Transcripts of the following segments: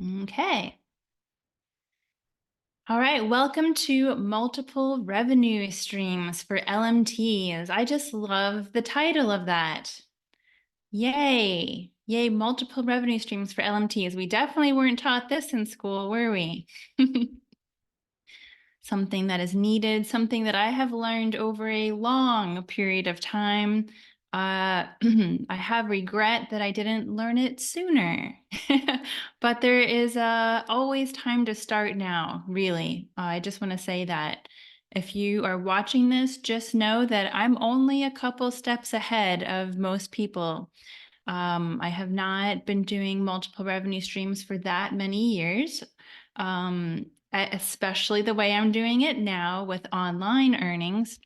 Okay. All right. Welcome to multiple revenue streams for LMTs. I just love the title of that. Yay. Yay, multiple revenue streams for LMTs. We definitely weren't taught this in school, were we? Something that is needed, something that I have learned over a long period of time. I have regret that I didn't learn it sooner, but there is always time to start now, really. I just want to say that if you are watching this, just know that I'm only a couple steps ahead of most people. I have not been doing multiple revenue streams for that many years, especially the way I'm doing it now with online earnings.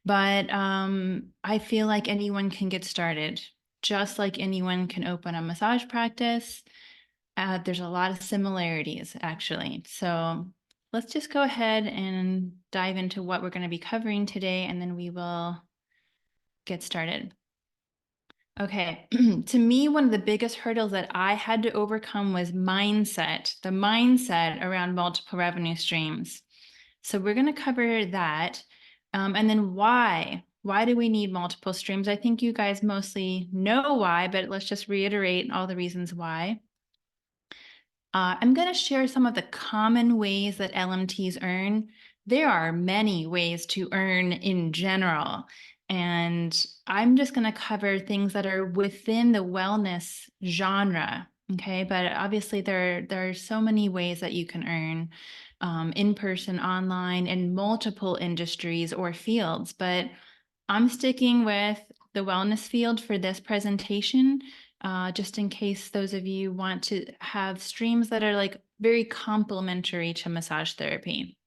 But I feel like anyone can get started, just like anyone can open a massage practice. There's a lot of similarities, actually. So let's just go ahead and dive into what we're going to be covering today, and then we will get started. Okay. To me, one of the biggest hurdles that I had to overcome was mindset, the mindset around multiple revenue streams. So we're going to cover that. And then why? Why do we need multiple streams? I think you guys mostly know why, but let's just reiterate all the reasons why. I'm going to share some of the common ways that LMTs earn. There are many ways to earn in general, and I'm just going to cover things that are within the wellness genre. Okay, but obviously there are so many ways that you can earn in person, online, in multiple industries or fields. But I'm sticking with the wellness field for this presentation, just in case those of you want to have streams that are like very complementary to massage therapy.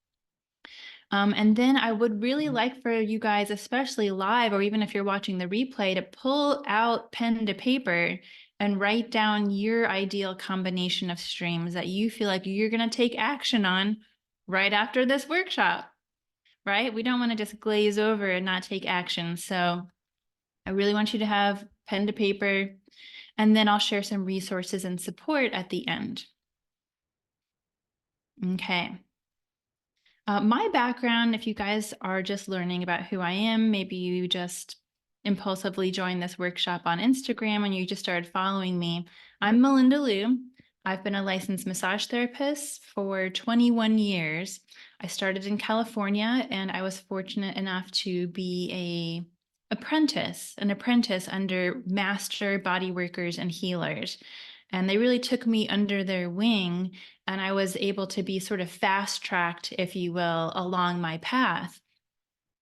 And then I would really like for you guys, especially live, or even if you're watching the replay, to pull out pen to paper and write down your ideal combination of streams that you feel like you're going to take action on right after this workshop, right? We don't want to just glaze over and not take action. So I really want you to have pen to paper, and then I'll share some resources and support at the end. Okay. My background, if you guys are just learning about who I am, maybe you just impulsively joined this workshop on Instagram and you just started following me. I'm Melinda Liu. I've been a licensed massage therapist for 21 years. I started in California, and I was fortunate enough to be an apprentice under master body workers and healers. And they really took me under their wing, and I was able to be sort of fast tracked, if you will, along my path.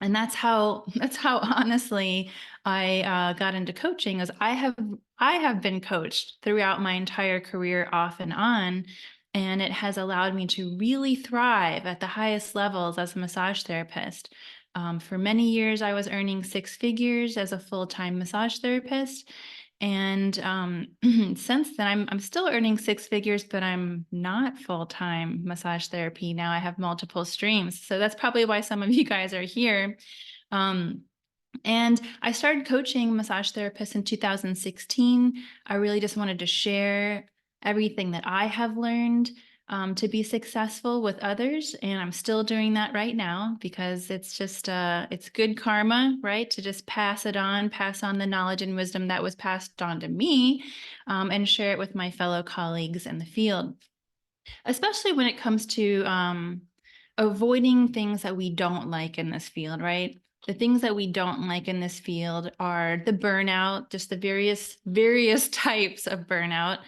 And that's how honestly I got into coaching. As I have been coached throughout my entire career, off and on, and it has allowed me to really thrive at the highest levels as a massage therapist. For many years, I was earning six figures as a full-time massage therapist. And since then, I'm still earning six figures, but I'm not full-time massage therapy now. I have multiple streams. So that's probably why some of you guys are here. Um, and I started coaching massage therapists in 2016. I really just wanted to share everything that I have learned to be successful with others. And I'm still doing that right now because it's just, it's good karma, right? To just pass on the knowledge and wisdom that was passed on to me, and share it with my fellow colleagues in the field, especially when it comes to avoiding things that we don't like in this field, right? The things that we don't like in this field are the burnout, just the various types of burnout.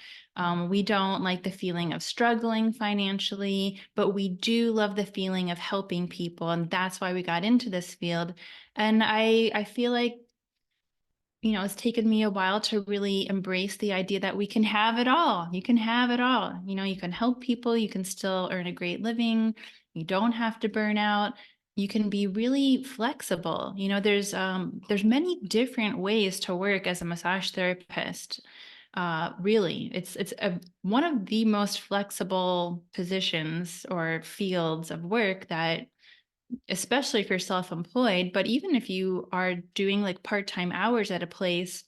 We don't like the feeling of struggling financially, but we do love the feeling of helping people, and that's why we got into this field. And I feel like, it's taken me a while to really embrace the idea that we can have it all. You can have it all. You can help people, you can still earn a great living. You don't have to burn out. You can be really flexible. There's many different ways to work as a massage therapist. Really, it's one of the most flexible positions or fields of work that, especially if you're self-employed, but even if you are doing like part-time hours at a place,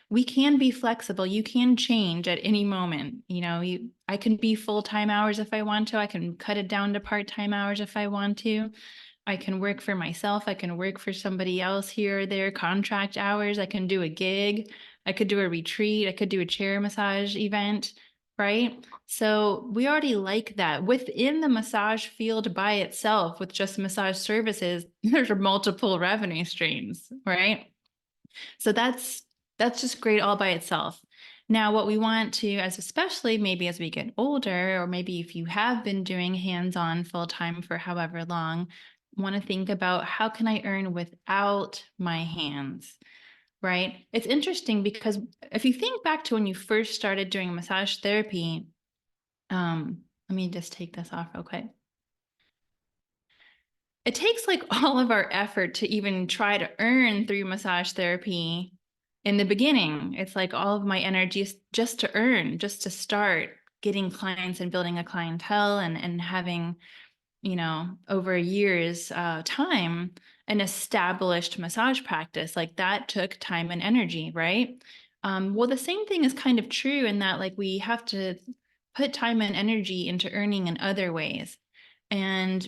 we can be flexible. You can change at any moment. I can be full-time hours if I want to. I can cut it down to part-time hours if I want to. I can work for myself. I can work for somebody else here or there, contract hours. I can do a gig. I could do a retreat. I could do a chair massage event, right? So we already like that. Within the massage field by itself, with just massage services, there's multiple revenue streams, right? So that's just great all by itself. Now, what we want to, as especially maybe as we get older, or maybe if you have been doing hands-on full-time for however long, want to think about how can I earn without my hands, right? It's interesting because if you think back to when you first started doing massage therapy, let me just take this off real quick. It takes like all of our effort to even try to earn through massage therapy in the beginning. It's like all of my energy is just to earn, just to start getting clients and building a clientele and having, over a year's time, an established massage practice. Like that took time and energy, right? Well, the same thing is kind of true in that like we have to put time and energy into earning in other ways. And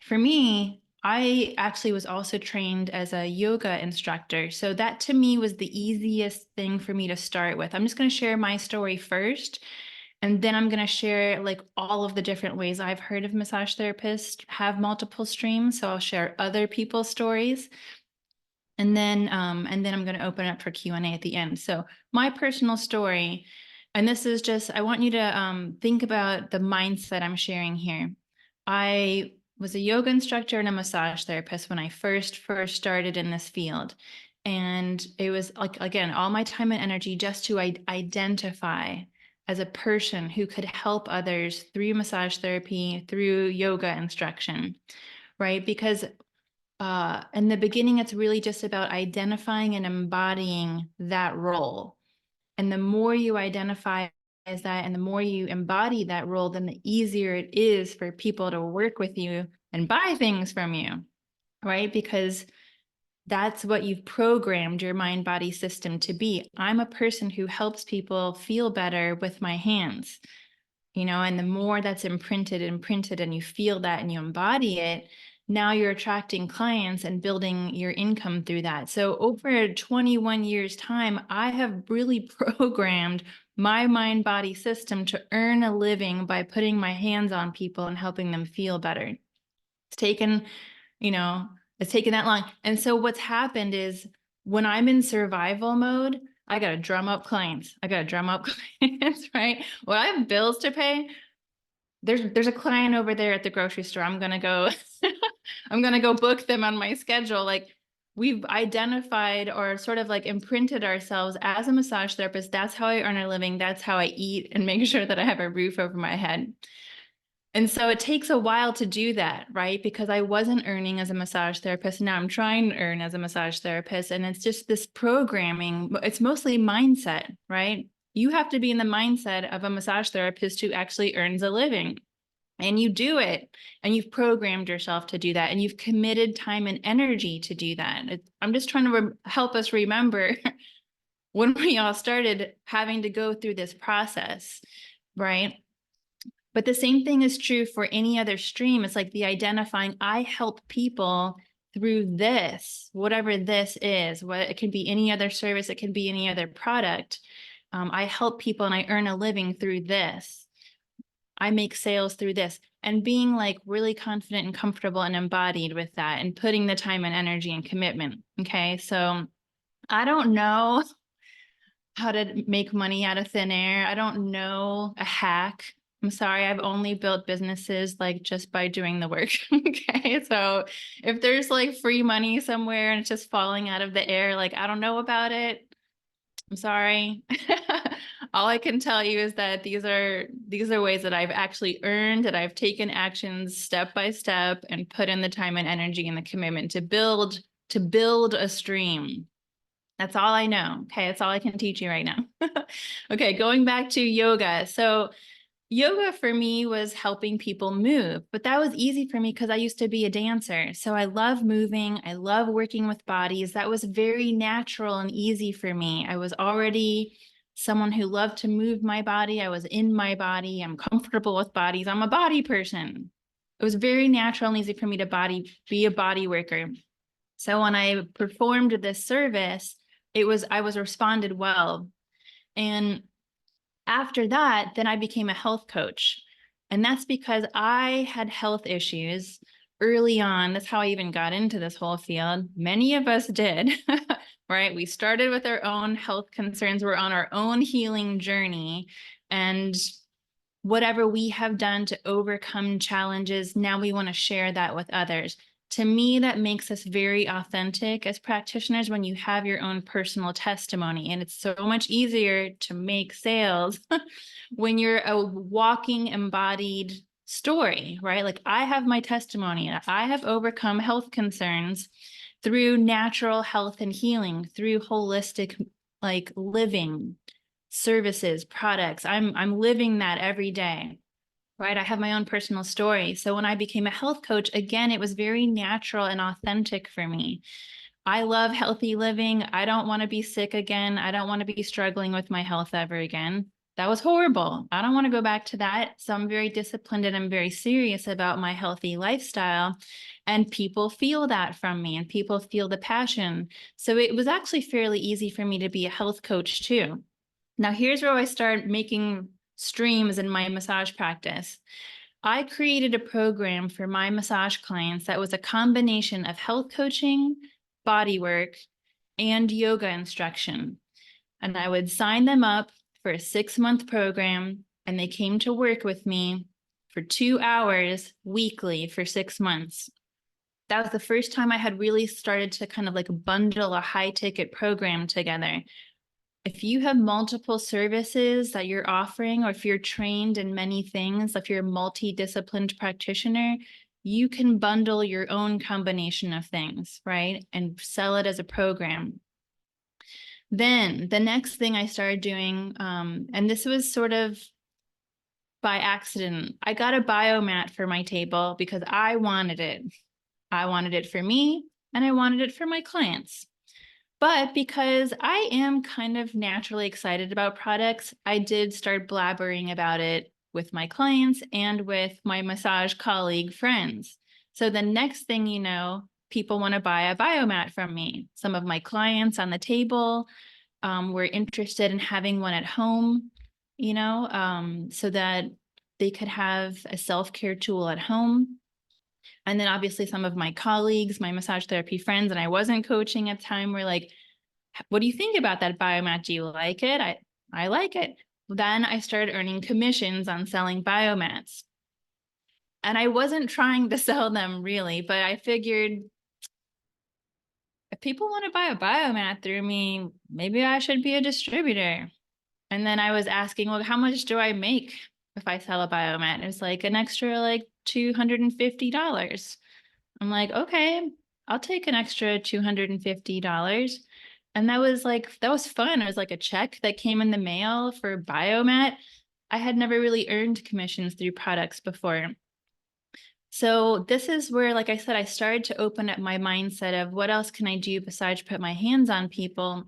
for me, I actually was also trained as a yoga instructor. So that to me was the easiest thing for me to start with. I'm just going to share my story first. And then I'm going to share like all of the different ways I've heard of massage therapists have multiple streams. So I'll share other people's stories. And then I'm going to open up for Q&A at the end. So my personal story, and this is just, I want you to think about the mindset I'm sharing here. I was a yoga instructor and a massage therapist when I first started in this field. And it was like, again, all my time and energy just to identify as a person who could help others through massage therapy, through yoga instruction, right? Because in the beginning, it's really just about identifying and embodying that role. And the more you identify as that and the more you embody that role, then the easier it is for people to work with you and buy things from you, right? Because that's what you've programmed your mind body system to be. I'm a person who helps people feel better with my hands, and the more that's imprinted and you feel that and you embody it, now you're attracting clients and building your income through that. So over 21 years time, I have really programmed my mind body system to earn a living by putting my hands on people and helping them feel better. It's taken, it's taken that long. And so what's happened is when I'm in survival mode, I got to drum up clients. Right? When I have bills to pay, there's a client over there at the grocery store. I'm going to go, I'm going to go book them on my schedule. Like we've identified or sort of like imprinted ourselves as a massage therapist. That's how I earn a living. That's how I eat and make sure that I have a roof over my head. And so it takes a while to do that, right? Because I wasn't earning as a massage therapist. Now I'm trying to earn as a massage therapist. And it's just this programming. It's mostly mindset, right? You have to be in the mindset of a massage therapist who actually earns a living. And you do it. And you've programmed yourself to do that. And you've committed time and energy to do that. I'm just trying to help us remember when we all started having to go through this process, right? But the same thing is true for any other stream. It's like the identifying, I help people through this, whatever this is. It can be any other service, it can be any other product. I help people and I earn a living through this. I make sales through this. And being like really confident and comfortable and embodied with that and putting the time and energy and commitment. Okay. So I don't know how to make money out of thin air. I don't know a hack. I'm sorry, I've only built businesses like just by doing the work. Okay. So if there's like free money somewhere and it's just falling out of the air, like I don't know about it. I'm sorry. All I can tell you is that these are ways that I've actually earned, that I've taken actions step by step and put in the time and energy and the commitment to build a stream. That's all I know. Okay. That's all I can teach you right now. Okay. Going back to yoga. So Yoga for me was helping people move, but that was easy for me because I used to be a dancer. So I love moving. I love working with bodies. That was very natural and easy for me. I was already someone who loved to move my body. I was in my body. I'm comfortable with bodies. I'm a body person. It was very natural and easy for me to be a body worker. So when I performed this service, I was responded well. And after that, then I became a health coach. And that's because I had health issues early on. That's how I even got into this whole field. Many of us did, right? We started with our own health concerns. We're on our own healing journey. And whatever we have done to overcome challenges, now we want to share that with others. To me, that makes us very authentic as practitioners when you have your own personal testimony. And it's so much easier to make sales when you're a walking, embodied story, right? Like I have my testimony. I have overcome health concerns through natural health and healing, through holistic like living, services, products. I'm living that every day, right? I have my own personal story. So when I became a health coach, again, it was very natural and authentic for me. I love healthy living. I don't want to be sick again. I don't want to be struggling with my health ever again. That was horrible. I don't want to go back to that. So I'm very disciplined and I'm very serious about my healthy lifestyle. And people feel that from me and people feel the passion. So it was actually fairly easy for me to be a health coach too. Now, here's where I start making streams in my massage practice. I created a program for my massage clients that was a combination of health coaching, body work, and yoga instruction. And I would sign them up for a 6-month program, and they came to work with me for 2 hours weekly for 6 months. That was the first time I had really started to kind of like bundle a high ticket program together. If you have multiple services that you're offering, or if you're trained in many things, if you're a multidisciplined practitioner, you can bundle your own combination of things, right? And sell it as a program. Then the next thing I started doing, and this was sort of by accident, I got a biomat for my table because I wanted it. I wanted it for me and I wanted it for my clients. But because I am kind of naturally excited about products, I did start blabbering about it with my clients and with my massage colleague friends. So the next thing you know, people want to buy a biomat from me. Some of my clients on the table were interested in having one at home, so that they could have a self-care tool at home. And then obviously some of my colleagues, my massage therapy friends, and I wasn't coaching at the time, were like, what do you think about that biomat? Do you like it? I like it. Then I started earning commissions on selling biomats. And I wasn't trying to sell them really, but I figured if people want to buy a biomat through me, maybe I should be a distributor. And then I was asking, well, how much do I make if I sell a biomat? It was like an extra like $250. I'm like, okay, I'll take an extra $250. And that was fun. It was like a check that came in the mail for biomat. I had never really earned commissions through products before. So this is where, like I said, I started to open up my mindset of what else can I do besides put my hands on people.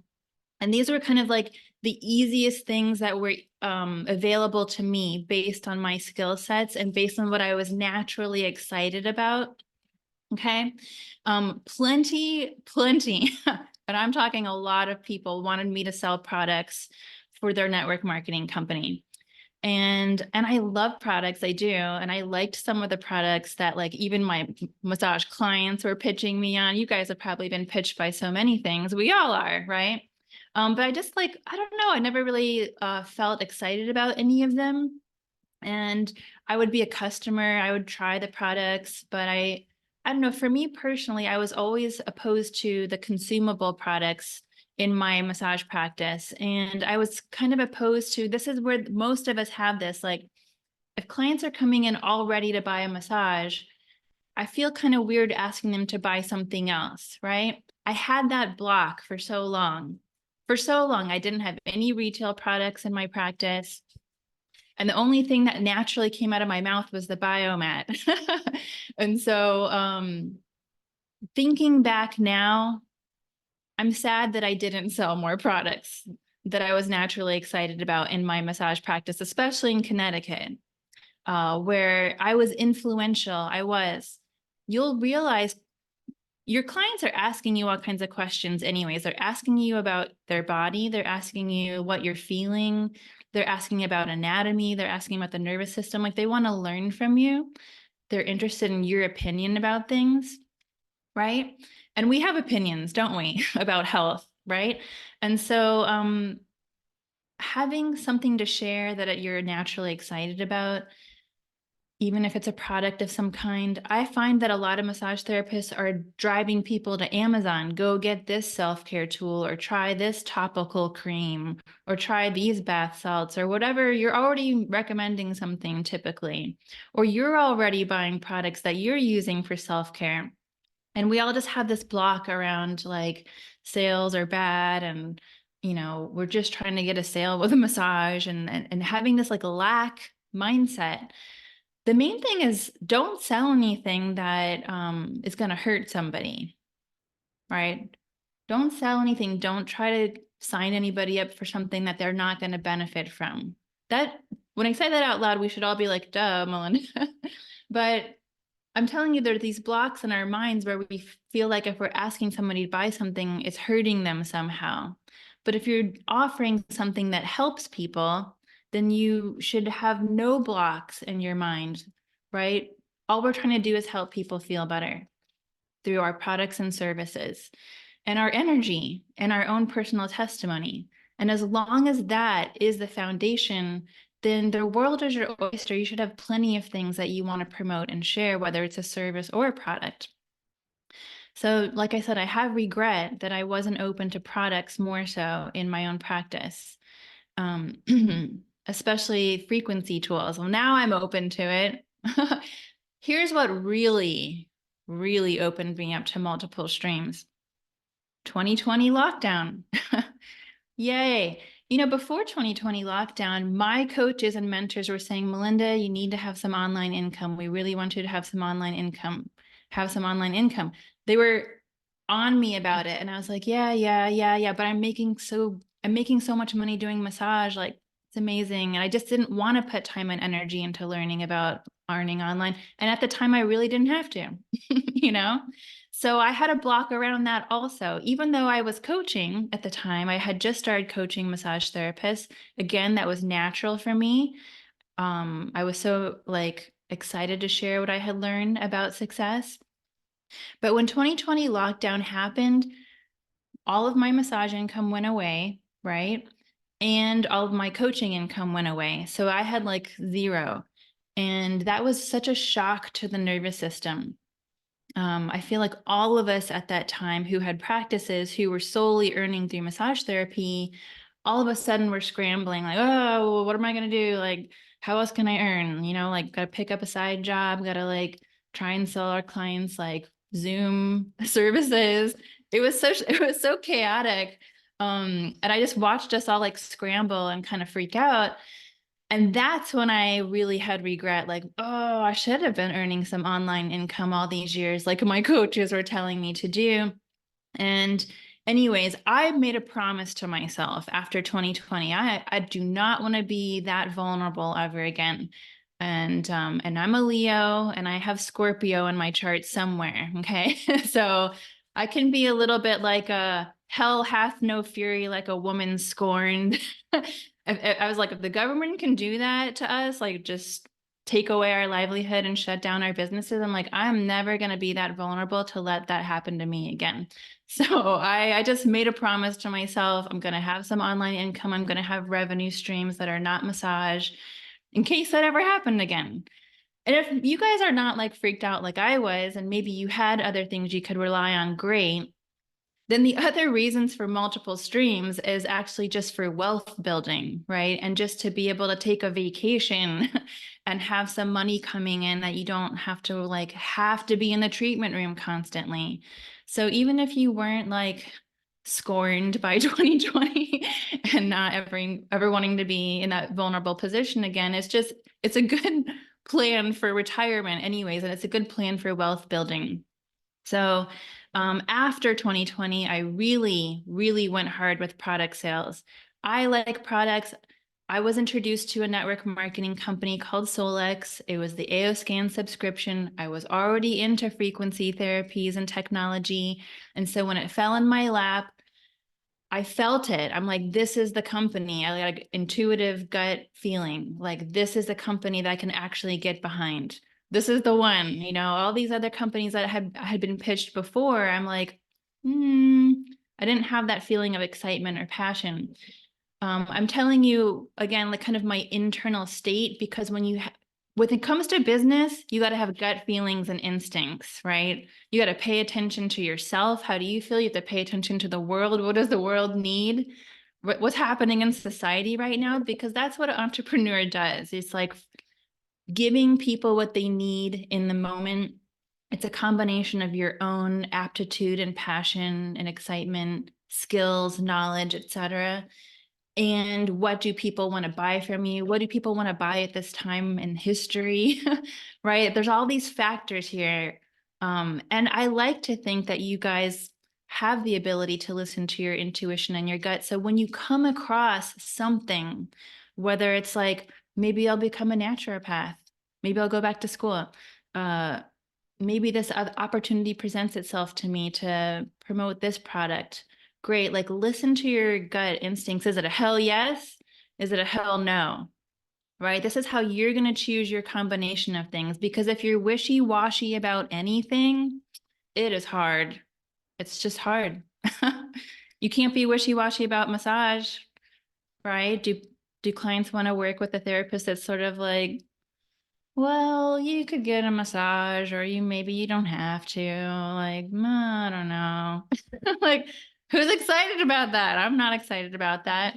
And these were kind of like the easiest things that were available to me based on my skill sets and based on what I was naturally excited about. Okay. Plenty, but I'm talking a lot of people wanted me to sell products for their network marketing company. And I love products, I do. And I liked some of the products that like even my massage clients were pitching me on. You guys have probably been pitched by so many things. We all are, right? But I just like, I don't know, I never really felt excited about any of them. And I would be a customer, I would try the products, but I don't know, for me personally, I was always opposed to the consumable products in my massage practice. And I was kind of opposed to, this is where most of us have this, like if clients are coming in all ready to buy a massage, I feel kind of weird asking them to buy something else, right? I had that block for so long. For so long, I didn't have any retail products in my practice. And the only thing that naturally came out of my mouth was the biomat. And so thinking back now, I'm sad that I didn't sell more products that I was naturally excited about in my massage practice, especially in Connecticut, where I was influential. You'll realize your clients are asking you all kinds of questions anyways. They're asking you about their body. They're asking you what you're feeling. They're asking about anatomy. They're asking about the nervous system. Like they want to learn from you. They're interested in your opinion about things, right? And we have opinions, don't we, about health, right? And so having something to share that you're naturally excited about, even if it's a product of some kind, I find that a lot of massage therapists are driving people to Amazon, go get this self-care tool, or try this topical cream, or try these bath salts, or whatever. You're already recommending something typically, or you're already buying products that you're using for self-care. And we all just have this block around like sales are bad, and we're just trying to get a sale with a massage, and having this like lack mindset. The main thing is don't sell anything that is going to hurt somebody, right? Don't sell anything. Don't try to sign anybody up for something that they're not going to benefit from. That, when I say that out loud, we should all be like, duh, Melinda. But I'm telling you, there are these blocks in our minds where we feel like if we're asking somebody to buy something, it's hurting them somehow. But if you're offering something that helps people, then you should have no blocks in your mind, right? All we're trying to do is help people feel better through our products and services and our energy and our own personal testimony. And as long as that is the foundation, then the world is your oyster. You should have plenty of things that you want to promote and share, whether it's a service or a product. So, like I said, I have regret that I wasn't open to products more so in my own practice, especially frequency tools. Well, now I'm open to it. Here's what really, really opened me up to multiple streams. 2020 lockdown. Yay. Before 2020 lockdown, my coaches and mentors were saying, Melinda, you need to have some online income. We really want you to have some online income. Have some online income. They were on me about it. And I was like, yeah. But I'm making so much money doing massage. Like, it's amazing. And I just didn't want to put time and energy into learning about earning online. And at the time, I really didn't have to, So I had a block around that also. Even though I was coaching at the time, I had just started coaching massage therapists. Again, that was natural for me. I was so excited to share what I had learned about success. But when 2020 lockdown happened, all of my massage income went away, right? And all of my coaching income went away. So I had zero. And that was such a shock to the nervous system. I feel like all of us at that time who had practices who were solely earning through massage therapy, all of a sudden we're scrambling like, oh, what am I going to do? Like, how else can I earn? Got to pick up a side job, got to try and sell our clients Zoom services. It was so chaotic. And I just watched us all scramble and kind of freak out. And that's when I really had regret, oh, I should have been earning some online income all these years, like my coaches were telling me to do. And anyways, I made a promise to myself after 2020. I do not want to be that vulnerable ever again. And I'm a Leo and I have Scorpio in my chart somewhere. Okay. So I can be a little bit like a hell hath no fury, like a woman scorned. I was like, if the government can do that to us, just take away our livelihood and shut down our businesses, I'm like, I'm never going to be that vulnerable to let that happen to me again. So I just made a promise to myself. I'm going to have some online income. I'm going to have revenue streams that are not massage in case that ever happened again. And if you guys are not freaked out like I was, and maybe you had other things you could rely on, great. Then the other reasons for multiple streams is actually just for wealth building, right? And just to be able to take a vacation and have some money coming in that you don't have to be in the treatment room constantly. So even if you weren't scorned by 2020 and not ever wanting to be in that vulnerable position again. It's a good plan for retirement anyways, and it's a good plan for wealth building. So after 2020, I really, really went hard with product sales. I like products. I was introduced to a network marketing company called Solex. It was the AOScan subscription. I was already into frequency therapies and technology. And so when it fell in my lap, I felt it. I'm like, this is the company. I got an intuitive gut feeling. Like, this is the company that I can actually get behind. This is the one. All these other companies that had been pitched before, I'm like, I didn't have that feeling of excitement or passion. I'm telling you again, like kind of my internal state, because when it comes to business, you got to have gut feelings and instincts, right? You got to pay attention to yourself. How do you feel? You have to pay attention to the world. What does the world need? What's happening in society right now? Because that's what an entrepreneur does. It's like giving people what they need in the moment. It's a combination of your own aptitude and passion and excitement, skills, knowledge, etc. And what do people want to buy from you? What do people want to buy at this time in history? Right? There's all these factors here. And I like to think that you guys have the ability to listen to your intuition and your gut. So when you come across something, whether it's like, maybe I'll become a naturopath, maybe I'll go back to school, maybe this opportunity presents itself to me to promote this product. Great. Like, listen to your gut instincts. Is it a hell yes? Is it a hell no? Right? This is how you're going to choose your combination of things. Because if you're wishy-washy about anything, it is hard. It's just hard. You can't be wishy-washy about massage, right? Do clients want to work with a therapist that's sort of like, well, you could get a massage, or maybe you don't have to. Like, I don't know. Like, who's excited about that? I'm not excited about that.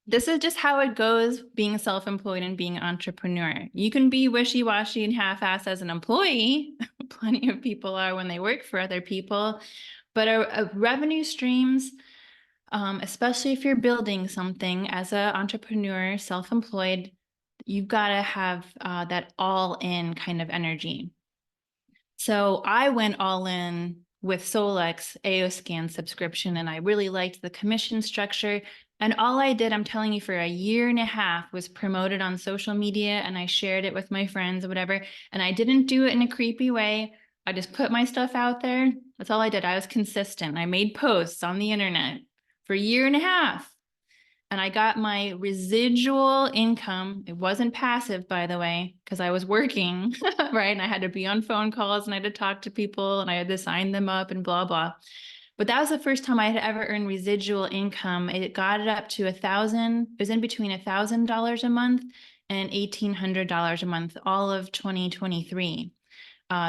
This is just how it goes being self-employed and being an entrepreneur. You can be wishy-washy and half-assed as an employee. Plenty of people are when they work for other people. But revenue streams, especially if you're building something as an entrepreneur, self-employed, you've got to have that all-in kind of energy. So I went all in with Solex AOScan subscription, and I really liked the commission structure. And all I did, I'm telling you, for a year and a half was promote it on social media, and I shared it with my friends or whatever. And I didn't do it in a creepy way. I just put my stuff out there. That's all I did. I was consistent. I made posts on the internet for a year and a half. And I got my residual income. It wasn't passive, by the way, because I was working, right? And I had to be on phone calls and I had to talk to people and I had to sign them up and blah, blah. But that was the first time I had ever earned residual income. It got it up to $1,000. It was in between $1,000 a month and $1,800 a month, all of 2023.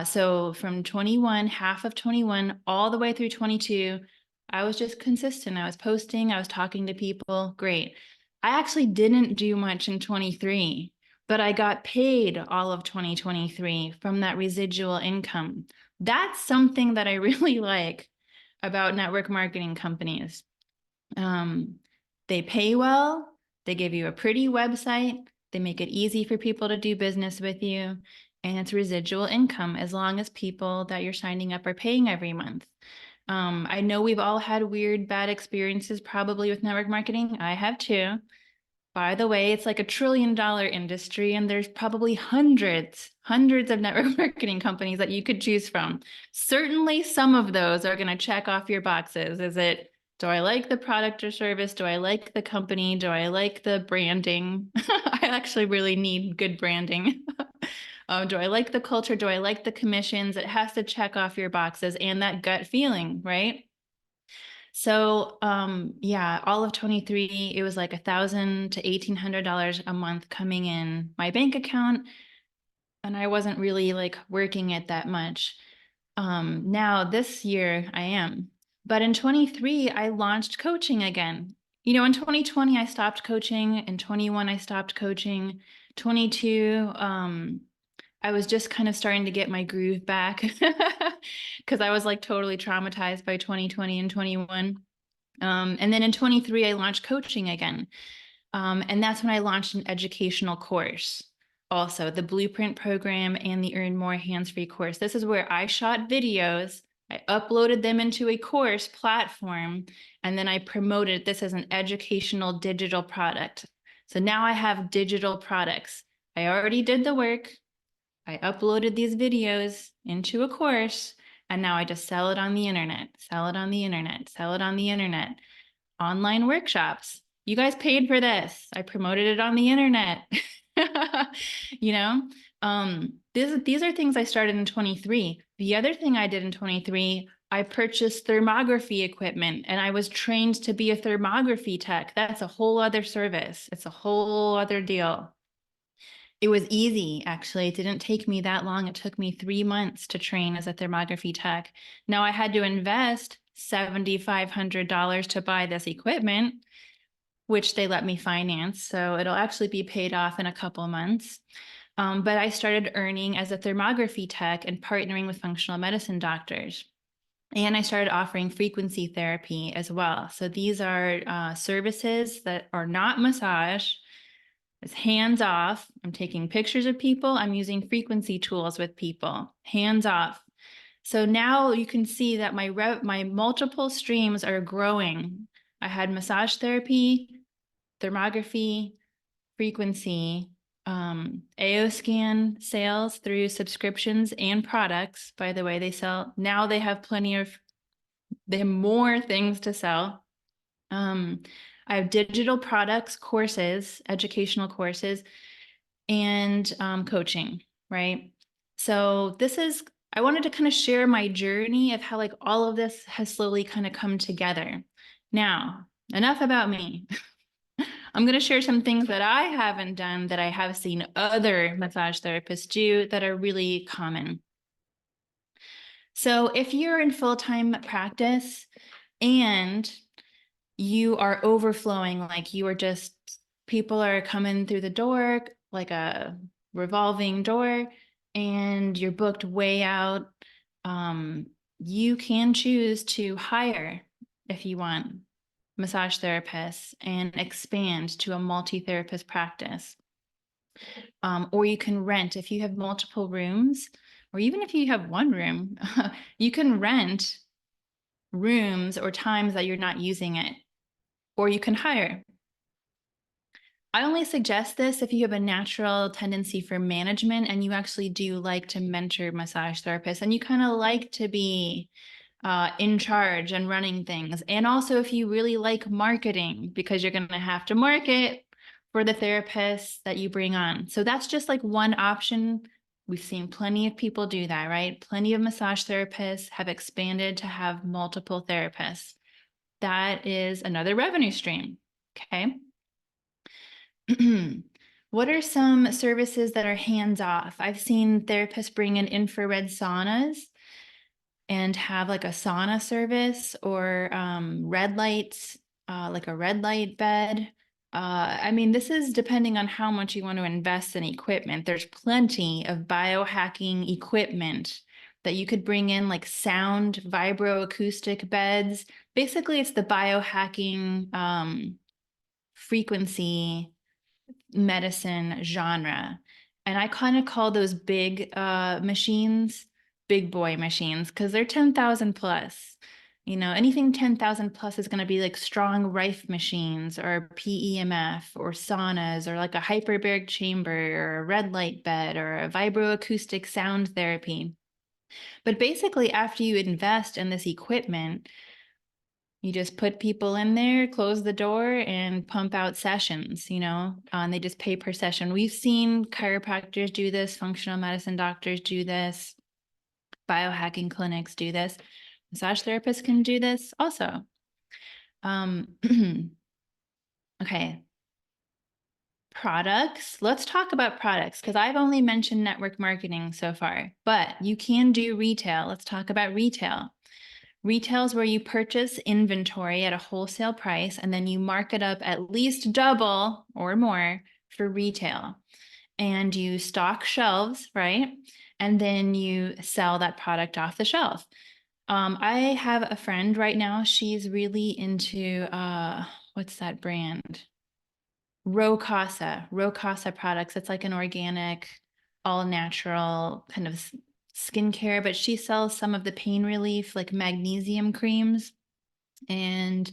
So from 21, half of 21, all the way through 22, I was just consistent. I was posting, I was talking to people. Great. I actually didn't do much in 23, but I got paid all of 2023 from that residual income. That's something that I really like about network marketing companies. They pay well, they give you a pretty website, they make it easy for people to do business with you, and it's residual income as long as people that you're signing up are paying every month. I know we've all had weird, bad experiences probably with network marketing. I have too. By the way, it's like $1 trillion industry, and there's probably hundreds of network marketing companies that you could choose from. Certainly some of those are going to check off your boxes. Do I like the product or service? Do I like the company? Do I like the branding? I actually really need good branding. Do I like the culture? Do I like the commissions? It has to check off your boxes and that gut feeling, right? So yeah, all of 23, it was like $1,000 to $1,800 a month coming in my bank account. And I wasn't really like working it that much. Now this year I am. But in 23, I launched coaching again. In 2020, I stopped coaching. In 21, I stopped coaching. 22, I was just kind of starting to get my groove back because I was like totally traumatized by 2020 and 21. And then in 23, I launched coaching again. And that's when I launched an educational course, also the Blueprint program and the Earn More Hands-Free course. This is where I shot videos, I uploaded them into a course platform, and then I promoted this as an educational digital product. So now I have digital products. I already did the work. I uploaded these videos into a course, and now I just sell it on the internet, sell it on the internet, sell it on the internet. Online workshops. You guys paid for this. I promoted it on the internet. you know, these are things I started in 23. The other thing I did in 23, I purchased thermography equipment and I was trained to be a thermography tech. That's a whole other service. It's a whole other deal. It was easy, actually. It didn't take me that long. It took me 3 months to train as a thermography tech. Now I had to invest $7,500 to buy this equipment, which they let me finance. So it'll actually be paid off in a couple of months. But I started earning as a thermography tech and partnering with functional medicine doctors. And I started offering frequency therapy as well. So these are services that are not massage. It's hands off. I'm taking pictures of people. I'm using frequency tools with people, hands off. So now you can see that my multiple streams are growing. I had massage therapy, thermography, frequency, AO sales through subscriptions and products. By the way, now they have they have more things to sell. I have digital products, courses, educational courses, and coaching, right? So I wanted to kind of share my journey of how like all of this has slowly kind of come together. Now, enough about me. I'm going to share some things that I haven't done that I have seen other massage therapists do that are really common. So if you're in full-time practice and you are overflowing, like people are coming through the door like a revolving door and you're booked way out, you can choose to hire, if you want, massage therapists and expand to a multi-therapist practice. Or you can rent if you have multiple rooms, or even if you have one room, you can rent rooms or times that you're not using it, or you can hire. I only suggest this if you have a natural tendency for management and you actually do like to mentor massage therapists and you kind of like to be in charge and running things. And also if you really like marketing, because you're going to have to market for the therapists that you bring on. So that's just like one option. We've seen plenty of people do that, right? Plenty of massage therapists have expanded to have multiple therapists. That is another revenue stream. Okay. What are some services that are hands off? I've seen therapists bring in infrared saunas and have like a sauna service or red lights, like a red light bed. I mean, this is depending on how much you want to invest in equipment. There's plenty of biohacking equipment that you could bring in, like sound vibroacoustic beds. Basically, it's the biohacking frequency medicine genre. And I kind of call those big machines, big boy machines, because they're 10,000 plus. You know, anything 10,000 plus is going to be like strong Rife machines or PEMF or saunas or like a hyperbaric chamber or a red light bed or a vibroacoustic sound therapy. But basically, after you invest in this equipment, you just put people in there, close the door, and pump out sessions, and they just pay per session. We've seen chiropractors do this, functional medicine doctors do this, biohacking clinics do this. Massage therapists can do this also. Okay. Products. Let's talk about products because I've only mentioned network marketing so far, but you can do retail. Let's talk about retail. Retail is where you purchase inventory at a wholesale price and then you mark it up at least double or more for retail. and you stock shelves, right? And then you sell that product off the shelf. I have a friend right now. She's really into what's that brand? Rocasa products. It's like an organic, all natural kind of skincare, but she sells some of the pain relief, like magnesium creams and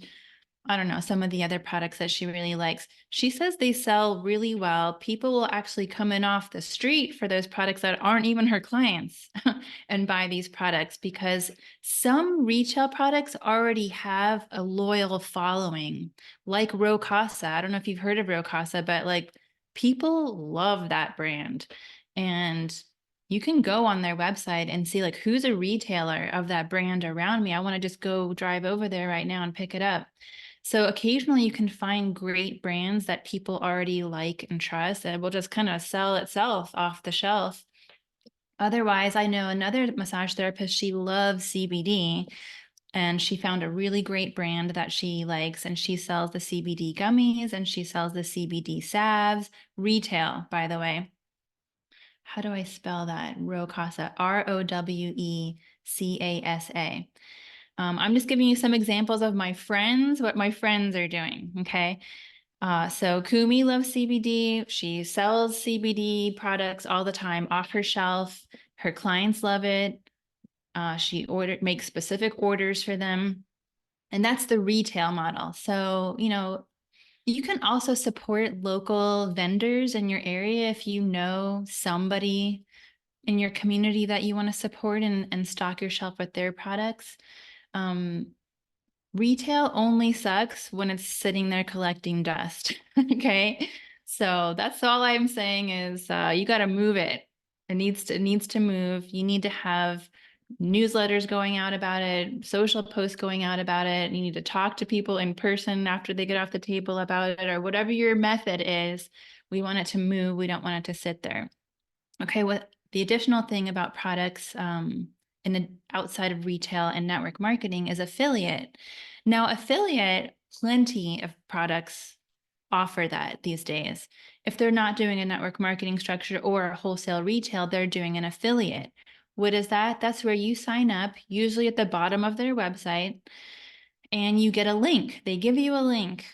I don't know, some of the other products that she really likes. She says they sell really well. People will actually come in off the street for those products that aren't even her clients and buy these products because some retail products already have a loyal following, like Rocasa. I don't know if you've heard of Rocasa, but like people love that brand. And you can go on their website and see like who's a retailer of that brand around me. I want to just go drive over there right now and pick it up. So occasionally you can find great brands that people already like and trust, and it will just kind of sell itself off the shelf. Otherwise, I know another massage therapist, she loves CBD, and she found a really great brand that she likes, and she sells the CBD gummies and she sells the CBD salves, retail, by the way. How do I spell that? Rowcasa, Rowecasa. I'm just giving you some examples of my friends, what my friends are doing. Okay. So Kumi loves CBD. She sells CBD products all the time off her shelf. Her clients love it. She makes specific orders for them. And that's the retail model. So, you can also support local vendors in your area if you know somebody in your community that you want to support and stock your shelf with their products. Um, Retail only sucks when it's sitting there collecting dust. Okay. So that's all I'm saying is you got to move it. It needs to move. You need to have newsletters going out about it, social posts going out about it. You need to talk to people in person after they get off the table about it, or whatever your method is. We want it to move. We don't want it to sit there. Okay, what the additional thing about products in the outside of retail and network marketing is affiliate. Now, affiliate, plenty of products offer that these days. If they're not doing a network marketing structure or a wholesale retail, they're doing an affiliate. What is that? That's where you sign up, usually at the bottom of their website, and you get a link. They give you a link.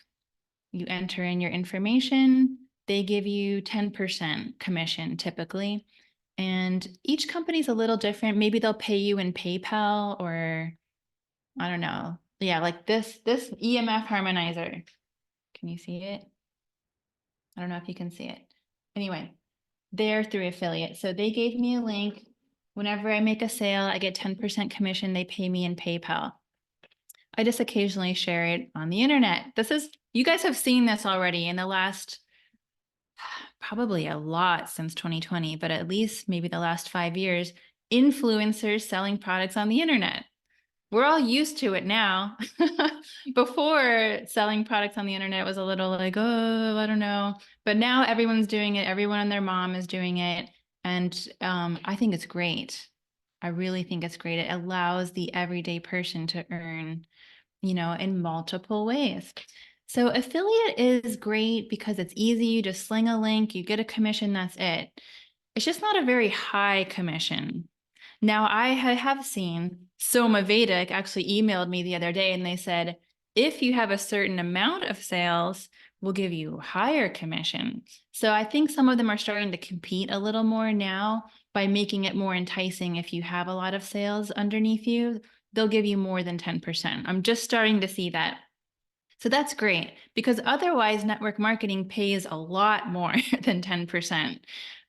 You enter in your information. They give you 10% commission typically. And each company's a little different. Maybe they'll pay you in PayPal or I don't know. Yeah, like this EMF harmonizer. Can you see it? I don't know if you can see it. Anyway, they're through affiliate. So they gave me a link. Whenever I make a sale, I get 10% commission. They pay me in PayPal. I just occasionally share it on the internet. You guys have seen this already in the last probably a lot since 2020, but at least maybe the last 5 years, influencers selling products on the internet. We're all used to it now. Before, selling products on the internet was a little like, oh, I don't know. But now everyone's doing it. Everyone and their mom is doing it. And I think it's great. I really think it's great. It allows the everyday person to earn, in multiple ways. So affiliate is great because it's easy. You just sling a link, you get a commission, that's it. It's just not a very high commission. Now, I have seen Soma Vedic actually emailed me the other day and they said, if you have a certain amount of sales, we'll give you higher commission. So I think some of them are starting to compete a little more now by making it more enticing. If you have a lot of sales underneath you, they'll give you more than 10%. I'm just starting to see that. So that's great because otherwise network marketing pays a lot more than 10%.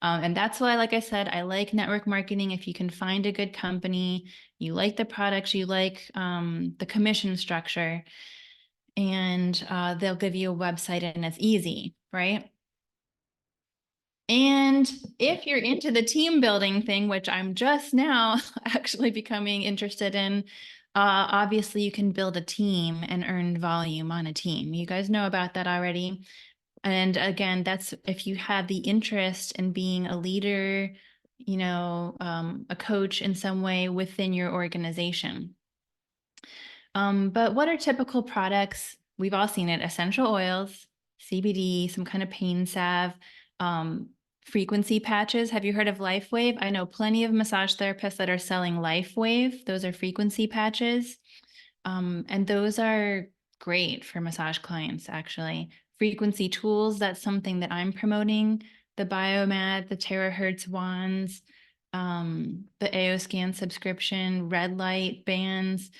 And that's why, like I said, I like network marketing. If you can find a good company, you like the products, you like the commission structure, and they'll give you a website and it's easy, right? And if you're into the team building thing, which I'm just now actually becoming interested in, obviously you can build a team and earn volume on a team. You guys know about that already. And again, that's if you have the interest in being a leader, a coach in some way within your organization. But what are typical products? We've all seen it, essential oils, CBD, some kind of pain salve, frequency patches. Have you heard of LifeWave? I know plenty of massage therapists that are selling LifeWave. Those are frequency patches. And those are great for massage clients, actually. Frequency tools, that's something that I'm promoting. The Biomat, the terahertz wands, the AOScan subscription, red light bands.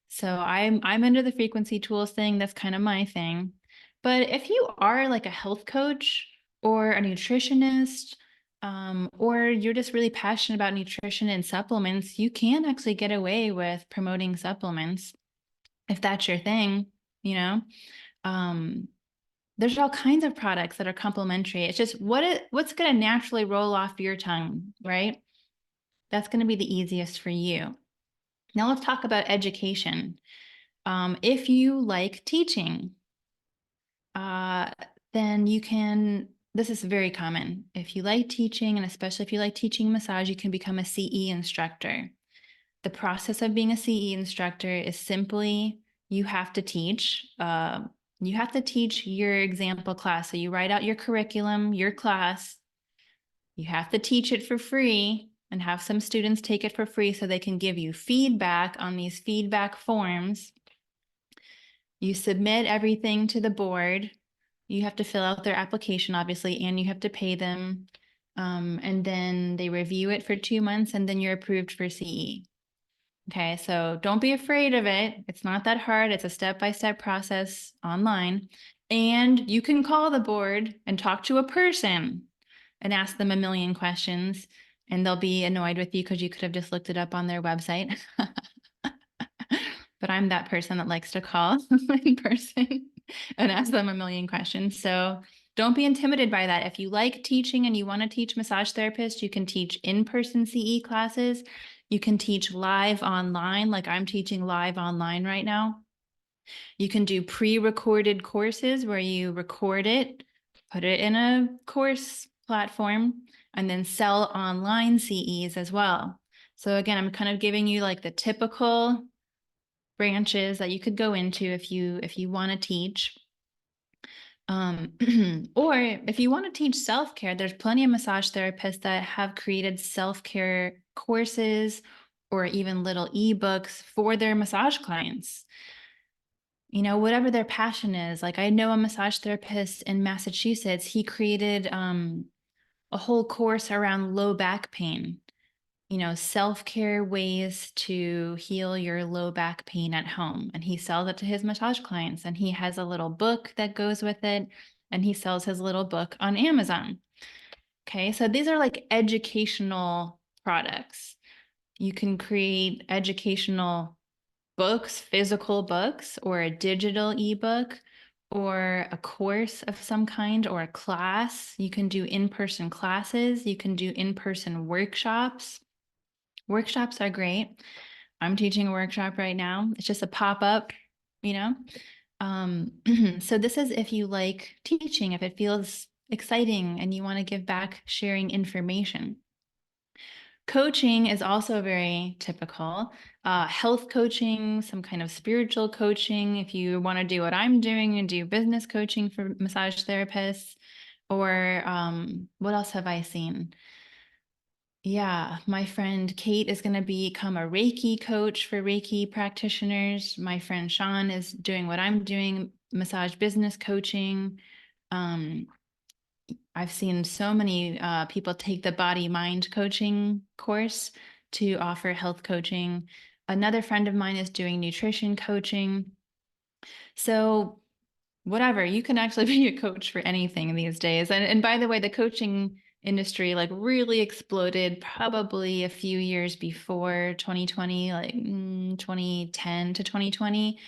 So I'm into the frequency tools thing. That's kind of my thing. But if you are like a health coach or a nutritionist, or you're just really passionate about nutrition and supplements, you can actually get away with promoting supplements if that's your thing, you know. There's all kinds of products that are complementary. It's just what's going to naturally roll off your tongue, right? That's going to be the easiest for you. Now let's talk about education. If you like teaching, then you can, this is very common. If you like teaching, and especially if you like teaching massage, you can become a CE instructor. The process of being a CE instructor is simply you have to teach. You have to teach your example class. So you write out your curriculum, your class. You have to teach it for free and have some students take it for free so they can give you feedback on these feedback forms. You submit everything to the board. You have to fill out their application, obviously, and you have to pay them. And then they review it for 2 months, and then you're approved for CE. Okay, so don't be afraid of it. It's not that hard. It's a step-by-step process online. And you can call the board and talk to a person and ask them a million questions, and they'll be annoyed with you because you could have just looked it up on their website. But I'm that person that likes to call in person and ask them a million questions. So don't be intimidated by that. If you like teaching and you want to teach massage therapists, you can teach in-person CE classes. You can teach live online, like I'm teaching live online right now. You can do pre-recorded courses where you record it, put it in a course platform, and then sell online CEs as well. So again, I'm kind of giving you like the typical branches that you could go into if you want to teach. Or if you want to teach self-care, there's plenty of massage therapists that have created self-care courses or even little ebooks for their massage clients. You know, whatever their passion is. Like I know a massage therapist in Massachusetts, he created a whole course around low back pain. You know, self-care ways to heal your low back pain at home. And he sells it to his massage clients, and he has a little book that goes with it, and he sells his little book on Amazon. Okay, so these are like educational products. You can create educational books, physical books, or a digital ebook, or a course of some kind, or a class. You can do in-person classes. You can do in-person workshops. Workshops are great. I'm teaching a workshop right now. It's just a pop-up, you know. So this is if you like teaching, if it feels exciting and you want to give back sharing information. Coaching is also very typical. Health coaching, some kind of spiritual coaching. If you want to do what I'm doing and do business coaching for massage therapists, or what else have I seen? Yeah, my friend Kate is going to become a Reiki coach for Reiki practitioners. My friend Sean is doing what I'm doing, massage business coaching. I've seen so many people take the body mind coaching course to offer health coaching. Another friend of mine is doing nutrition coaching. So whatever, you can actually be a coach for anything these days. And by the way, the coaching industry like really exploded probably a few years before 2020, like 2010 to 2020.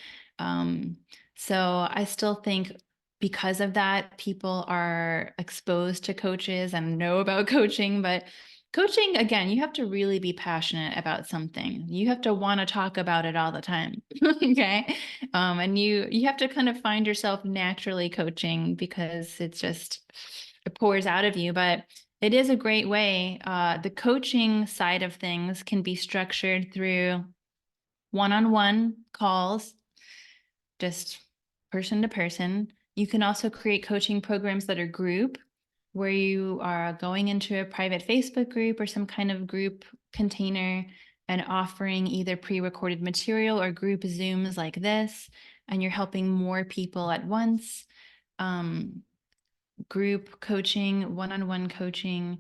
So I still think because of that, people are exposed to coaches and know about coaching, but coaching, again, you have to really be passionate about something. You have to want to talk about it all the time. Okay. And you have to kind of find yourself naturally coaching because it pours out of you, but it is a great way. The coaching side of things can be structured through one-on-one calls, just person to person. You can also create coaching programs that are group, where you are going into a private Facebook group or some kind of group container and offering either pre-recorded material or group Zooms like this, and you're helping more people at once. Group coaching, one-on-one coaching.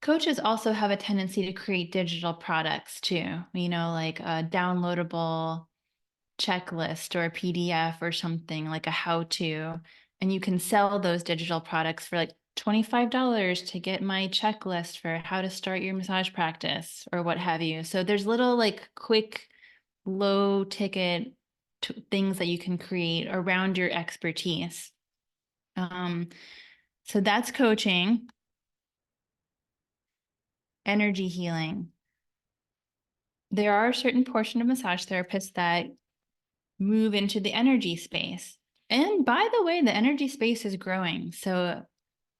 Coaches also have a tendency to create digital products too, like a downloadable checklist or a PDF or something like a how-to. And you can sell those digital products for like $25 to get my checklist for how to start your massage practice or what have you. So there's little like quick, low ticket things that you can create around your expertise. So that's coaching. Energy healing. There are a certain portion of massage therapists that move into the energy space. And by the way, the energy space is growing. So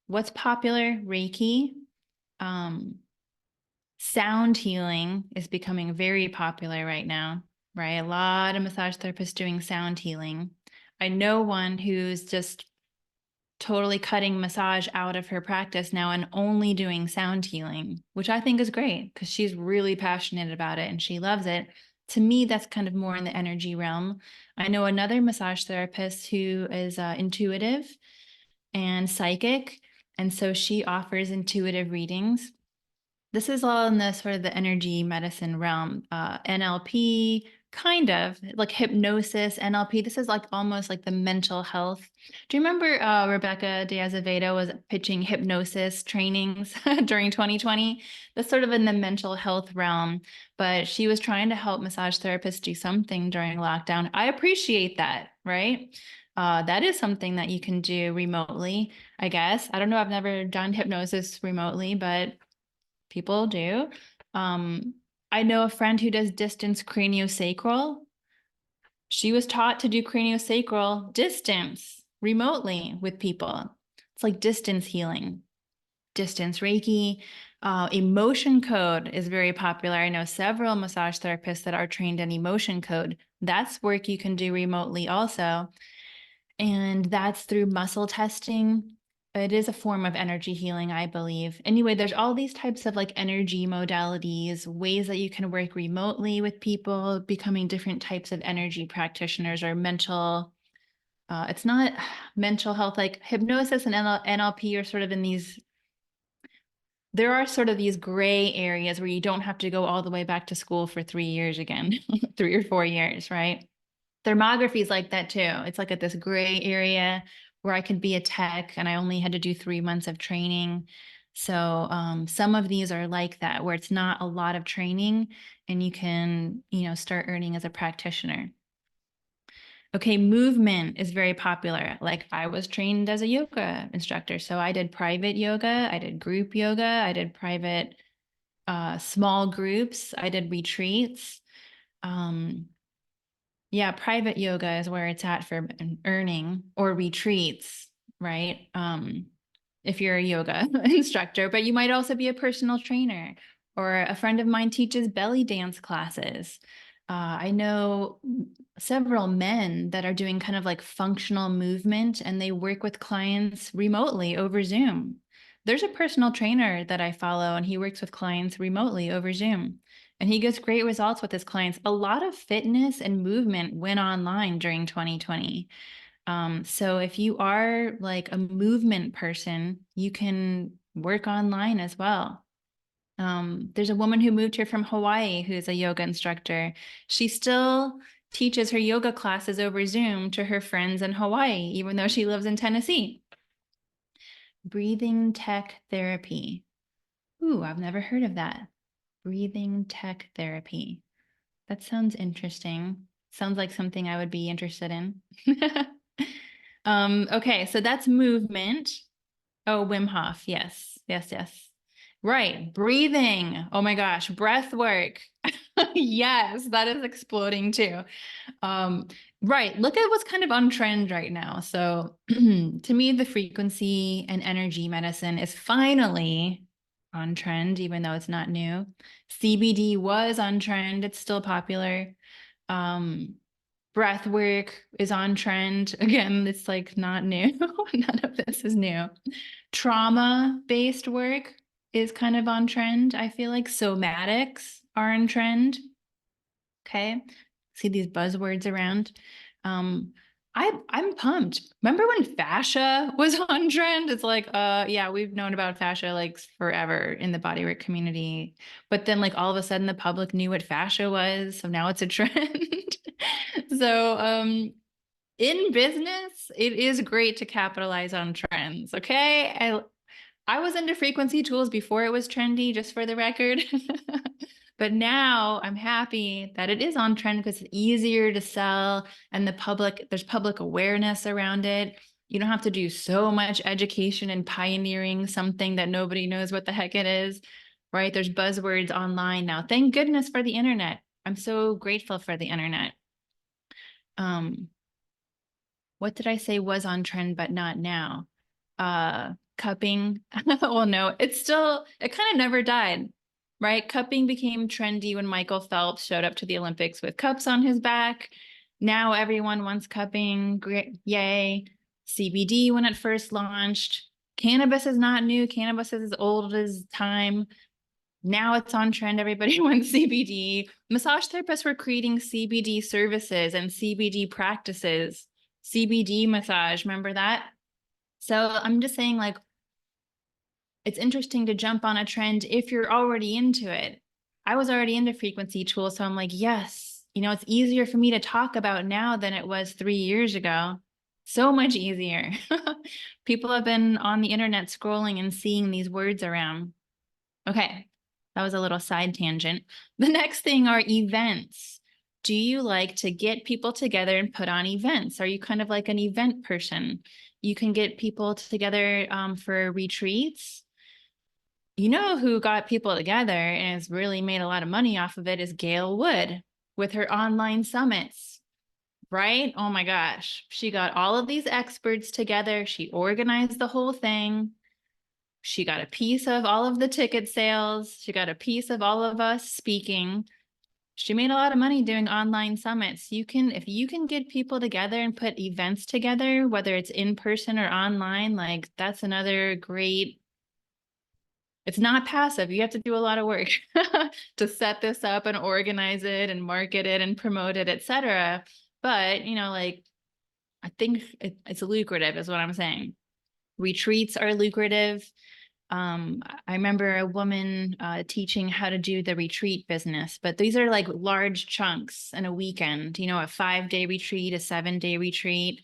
what's popular? Reiki. Sound healing is becoming very popular right now, right? A lot of massage therapists doing sound healing. I know one who's just totally cutting massage out of her practice now and only doing sound healing, which I think is great because she's really passionate about it and she loves it. To me, that's kind of more in the energy realm. I know another massage therapist who is intuitive and psychic, and so she offers intuitive readings. This is all in the sort of the energy medicine realm, NLP, kind of like hypnosis, NLP. This is like almost like the mental health. Do you remember Rebecca Diaz-Avedo was pitching hypnosis trainings during 2020? That's sort of in the mental health realm, but she was trying to help massage therapists do something during lockdown. I appreciate that, right? That is something that you can do remotely, I guess. I don't know. I've never done hypnosis remotely, but people do. I know a friend who does distance craniosacral. She was taught to do craniosacral distance remotely with people. It's like distance healing, distance Reiki. Emotion code is very popular. I know several massage therapists that are trained in emotion code. That's work you can do remotely also. And that's through muscle testing. It is a form of energy healing, I believe. Anyway, there's all these types of like energy modalities, ways that you can work remotely with people, becoming different types of energy practitioners or mental. It's not mental health, like hypnosis and NLP are sort of in these. There are sort of these gray areas where you don't have to go all the way back to school for 3 years again, 3 or 4 years, right? Thermography is like that too. It's like at this gray area where I could be a tech and I only had to do 3 months of training. So some of these are like that, where it's not a lot of training and you can, start earning as a practitioner. Okay, movement is very popular. Like I was trained as a yoga instructor. So I did private yoga, I did group yoga, I did private small groups, I did retreats. Yeah, private yoga is where it's at for earning, or retreats, right? If you're a yoga instructor, but you might also be a personal trainer, or a friend of mine teaches belly dance classes. I know several men that are doing kind of like functional movement and they work with clients remotely over Zoom. There's a personal trainer that I follow and he works with clients remotely over Zoom. And he gets great results with his clients. A lot of fitness and movement went online during 2020. So if you are like a movement person, you can work online as well. There's a woman who moved here from Hawaii who's a yoga instructor. She still teaches her yoga classes over Zoom to her friends in Hawaii, even though she lives in Tennessee. Breathing tech therapy. Ooh, I've never heard of that. Breathing tech therapy. That sounds interesting. Sounds like something I would be interested in. Okay, so that's movement. Oh, Wim Hof. Yes, yes, yes. Right. Breathing. Oh my gosh. Breath work. Yes, that is exploding too. Right. Look at what's kind of on trend right now. So to me, the frequency and energy medicine is finally on trend, even though it's not new. CBD was on trend. It's still popular. Breath work is on trend. Again, it's like not new. None of this is new. Trauma-based work is kind of on trend. I feel like somatics are in trend. Okay. See these buzzwords around. Um, I'm pumped. Remember when fascia was on trend? It's like, yeah, we've known about fascia like forever in the bodywork community. But then like all of a sudden the public knew what fascia was. So now it's a trend. So in business, it is great to capitalize on trends. Okay. I was into frequency tools before it was trendy, just for the record. But now I'm happy that it is on trend because it's easier to sell and there's public awareness around it. You don't have to do so much education and pioneering something that nobody knows what the heck it is, right? There's buzzwords online now. Thank goodness for the internet. I'm so grateful for the internet. What did I say was on trend but not now? Cupping. Well, no, it kind of never died, right? Cupping became trendy when Michael Phelps showed up to the Olympics with cups on his back. Now everyone wants cupping. Great, yay. CBD when it first launched. Cannabis is not new. Cannabis is as old as time. Now it's on trend. Everybody wants CBD. Massage therapists were creating CBD services and CBD practices. CBD massage, remember that? So I'm just saying, like, it's interesting to jump on a trend if you're already into it. I was already into frequency tools, so I'm like, yes, it's easier for me to talk about now than it was 3 years ago. So much easier. People have been on the internet scrolling and seeing these words around. Okay, that was a little side tangent. The next thing are events. Do you like to get people together and put on events? Are you kind of like an event person? You can get people together for retreats. You know who got people together and has really made a lot of money off of it is Gail Wood with her online summits, right? Oh my gosh. She got all of these experts together. She organized the whole thing. She got a piece of all of the ticket sales. She got a piece of all of us speaking. She made a lot of money doing online summits. If you can get people together and put events together, whether it's in person or online, like that's another great, it's not passive. You have to do a lot of work to set this up and organize it and market it and promote it, etc. But, like, I think it's lucrative is what I'm saying. Retreats are lucrative. I remember a woman teaching how to do the retreat business, but these are like large chunks in a weekend, a 5-day retreat, a 7-day retreat,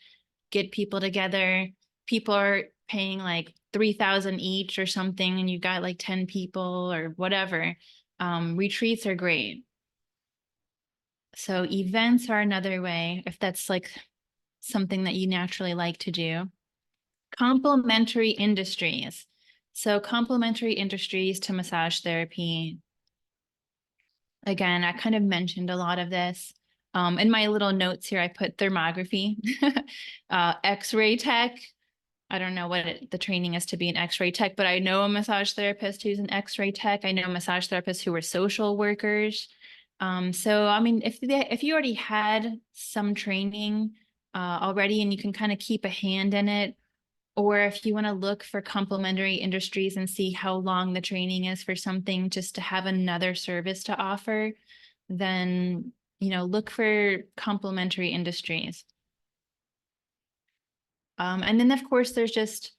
get people together. People are paying like 3,000 each or something, and you've got like 10 people or whatever. Retreats are great. So events are another way, if that's like something that you naturally like to do. Complementary industries. So complementary industries to massage therapy. Again, I kind of mentioned a lot of this. In my little notes here, I put thermography, X-ray tech. I don't know what the training is to be an X-ray tech, but I know a massage therapist who's an X-ray tech. I know massage therapists who are social workers. So, I mean, if you already had some training already and you can kind of keep a hand in it, or if you want to look for complementary industries and see how long the training is for something just to have another service to offer, then, look for complementary industries. And then, of course, there's just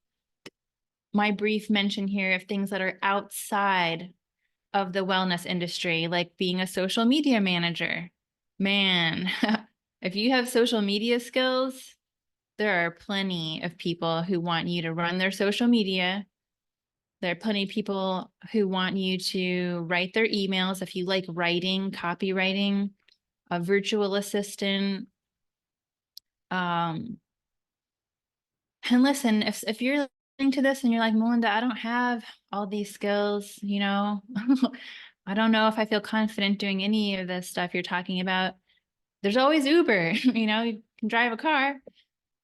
my brief mention here of things that are outside of the wellness industry, like being a social media manager. Man, if you have social media skills, there are plenty of people who want you to run their social media. There are plenty of people who want you to write their emails. If you like writing, copywriting, a virtual assistant. And listen, if you're listening to this and you're like, Melinda, I don't have all these skills, I don't know if I feel confident doing any of the stuff you're talking about. There's always Uber, you can drive a car.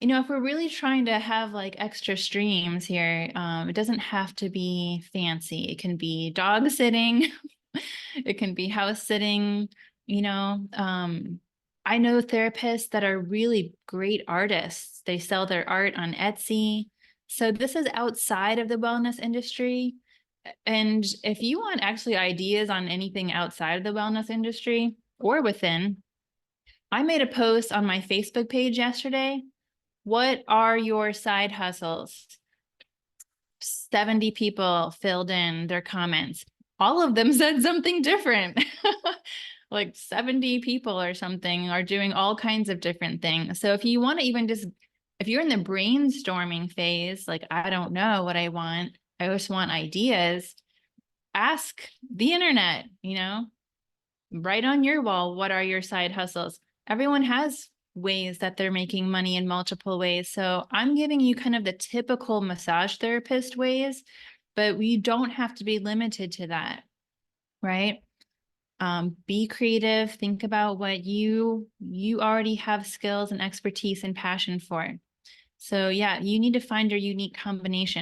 If we're really trying to have like extra streams here, it doesn't have to be fancy. It can be dog sitting, it can be house sitting, you know. I know therapists that are really great artists. They sell their art on Etsy. So this is outside of the wellness industry. And if you want actually ideas on anything outside of the wellness industry or within, I made a post on my Facebook page yesterday. What are your side hustles? 70 people filled in their comments. All of them said something different. Like 70 people or something are doing all kinds of different things. So if you want to even just, if you're in the brainstorming phase, like, I don't know what I want, I just want ideas, ask the internet, write on your wall, what are your side hustles? Everyone has ways that they're making money in multiple ways. So I'm giving you kind of the typical massage therapist ways, but we don't have to be limited to that, right? Be creative. Think about what you already have skills and expertise and passion for. So yeah, you need to find your unique combination.